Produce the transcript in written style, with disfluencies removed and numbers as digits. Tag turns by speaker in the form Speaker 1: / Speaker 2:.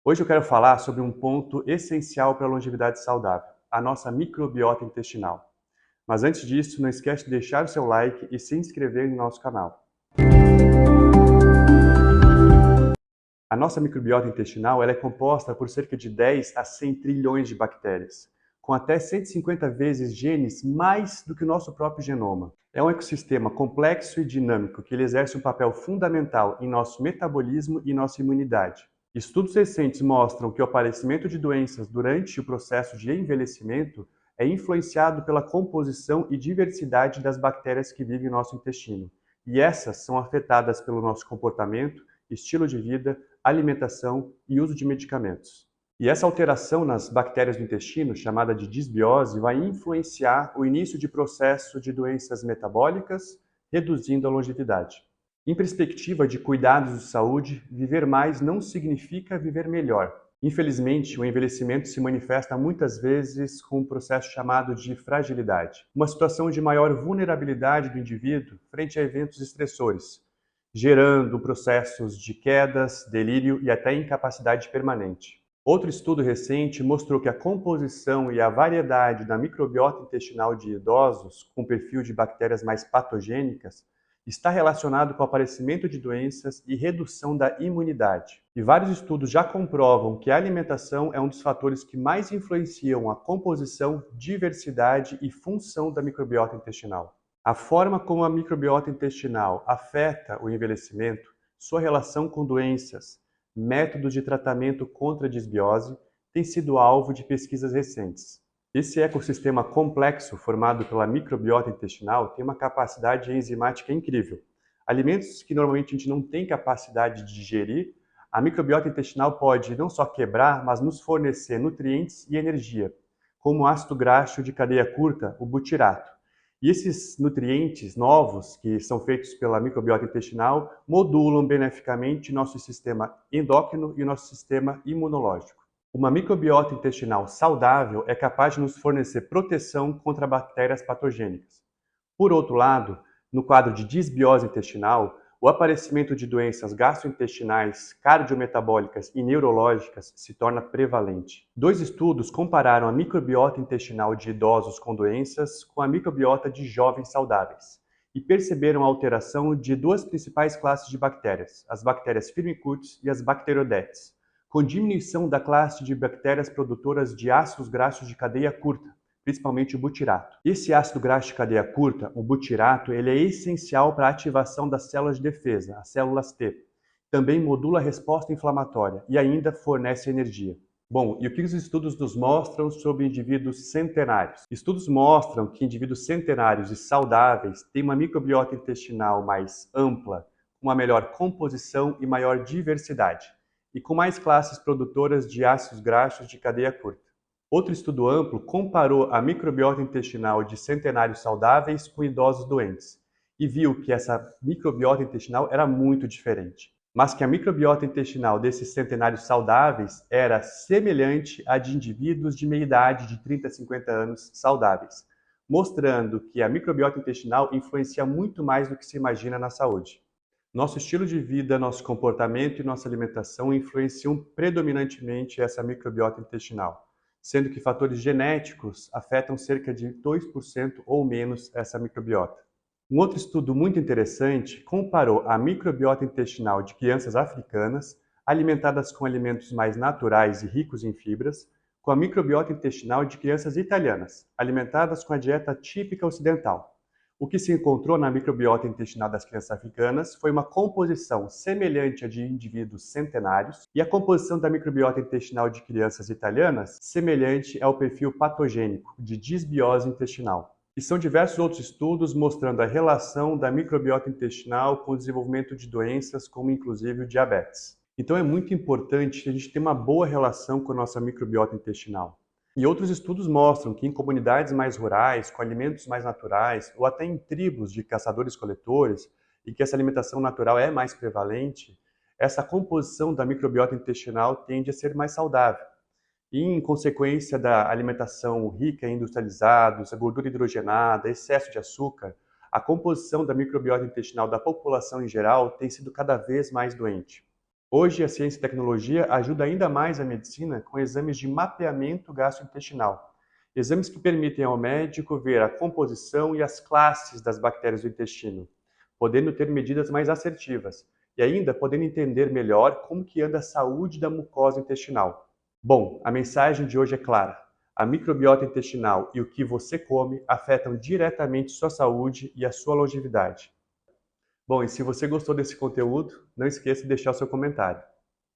Speaker 1: Hoje eu quero falar sobre um ponto essencial para a longevidade saudável, a nossa microbiota intestinal. Mas antes disso, não esquece de deixar o seu like e se inscrever no nosso canal. A nossa microbiota intestinal ela é composta por cerca de 10 a 100 trilhões de bactérias, com até 150 vezes genes mais do que o nosso próprio genoma. É um ecossistema complexo e dinâmico que ele exerce um papel fundamental em nosso metabolismo e nossa imunidade. Estudos recentes mostram que o aparecimento de doenças durante o processo de envelhecimento é influenciado pela composição e diversidade das bactérias que vivem no nosso intestino. E essas são afetadas pelo nosso comportamento, estilo de vida, alimentação e uso de medicamentos. E essa alteração nas bactérias do intestino, chamada de disbiose, vai influenciar o início de processo de doenças metabólicas, reduzindo a longevidade. Em perspectiva de cuidados de saúde, viver mais não significa viver melhor. Infelizmente, o envelhecimento se manifesta muitas vezes com um processo chamado de fragilidade, uma situação de maior vulnerabilidade do indivíduo frente a eventos estressores, gerando processos de quedas, delírio e até incapacidade permanente. Outro estudo recente mostrou que a composição e a variedade da microbiota intestinal de idosos com perfil de bactérias mais patogênicas está relacionado com o aparecimento de doenças e redução da imunidade. E vários estudos já comprovam que a alimentação é um dos fatores que mais influenciam a composição, diversidade e função da microbiota intestinal. A forma como a microbiota intestinal afeta o envelhecimento, sua relação com doenças, métodos de tratamento contra a disbiose, tem sido alvo de pesquisas recentes. Esse ecossistema complexo formado pela microbiota intestinal tem uma capacidade enzimática incrível. Alimentos que normalmente a gente não tem capacidade de digerir, a microbiota intestinal pode não só quebrar, mas nos fornecer nutrientes e energia, como o ácido graxo de cadeia curta, o butirato. E esses nutrientes novos, que são feitos pela microbiota intestinal, modulam beneficamente nosso sistema endócrino e nosso sistema imunológico. Uma microbiota intestinal saudável é capaz de nos fornecer proteção contra bactérias patogênicas. Por outro lado, no quadro de disbiose intestinal, o aparecimento de doenças gastrointestinais, cardiometabólicas e neurológicas se torna prevalente. Dois estudos compararam a microbiota intestinal de idosos com doenças com a microbiota de jovens saudáveis e perceberam a alteração de duas principais classes de bactérias, as bactérias Firmicutes e as Bacteroidetes, com diminuição da classe de bactérias produtoras de ácidos graxos de cadeia curta, principalmente o butirato. Esse ácido graxo de cadeia curta, o butirato, ele é essencial para a ativação das células de defesa, as células T. Também modula a resposta inflamatória e ainda fornece energia. Bom, e o que os estudos nos mostram sobre indivíduos centenários? Estudos mostram que indivíduos centenários e saudáveis têm uma microbiota intestinal mais ampla, com uma melhor composição e maior diversidade, e com mais classes produtoras de ácidos graxos de cadeia curta. Outro estudo amplo comparou a microbiota intestinal de centenários saudáveis com idosos doentes e viu que essa microbiota intestinal era muito diferente, mas que a microbiota intestinal desses centenários saudáveis era semelhante à de indivíduos de meia idade de 30 a 50 anos saudáveis, mostrando que a microbiota intestinal influencia muito mais do que se imagina na saúde. Nosso estilo de vida, nosso comportamento e nossa alimentação influenciam predominantemente essa microbiota intestinal, sendo que fatores genéticos afetam cerca de 2% ou menos essa microbiota. Um outro estudo muito interessante comparou a microbiota intestinal de crianças africanas, alimentadas com alimentos mais naturais e ricos em fibras, com a microbiota intestinal de crianças italianas, alimentadas com a dieta típica ocidental. O que se encontrou na microbiota intestinal das crianças africanas foi uma composição semelhante à de indivíduos centenários e a composição da microbiota intestinal de crianças italianas semelhante ao perfil patogênico de disbiose intestinal. E são diversos outros estudos mostrando a relação da microbiota intestinal com o desenvolvimento de doenças, como inclusive o diabetes. Então é muito importante que a gente tenha uma boa relação com a nossa microbiota intestinal. E outros estudos mostram que em comunidades mais rurais, com alimentos mais naturais, ou até em tribos de caçadores-coletores, e que essa alimentação natural é mais prevalente, essa composição da microbiota intestinal tende a ser mais saudável. E em consequência da alimentação rica em industrializados, a gordura hidrogenada, excesso de açúcar, a composição da microbiota intestinal da população em geral tem sido cada vez mais doente. Hoje, a ciência e tecnologia ajuda ainda mais a medicina com exames de mapeamento gastrointestinal. Exames que permitem ao médico ver a composição e as classes das bactérias do intestino, podendo ter medidas mais assertivas e ainda podendo entender melhor como que anda a saúde da mucosa intestinal. Bom, a mensagem de hoje é clara. A microbiota intestinal e o que você come afetam diretamente sua saúde e a sua longevidade. Bom, e se você gostou desse conteúdo, não esqueça de deixar o seu comentário.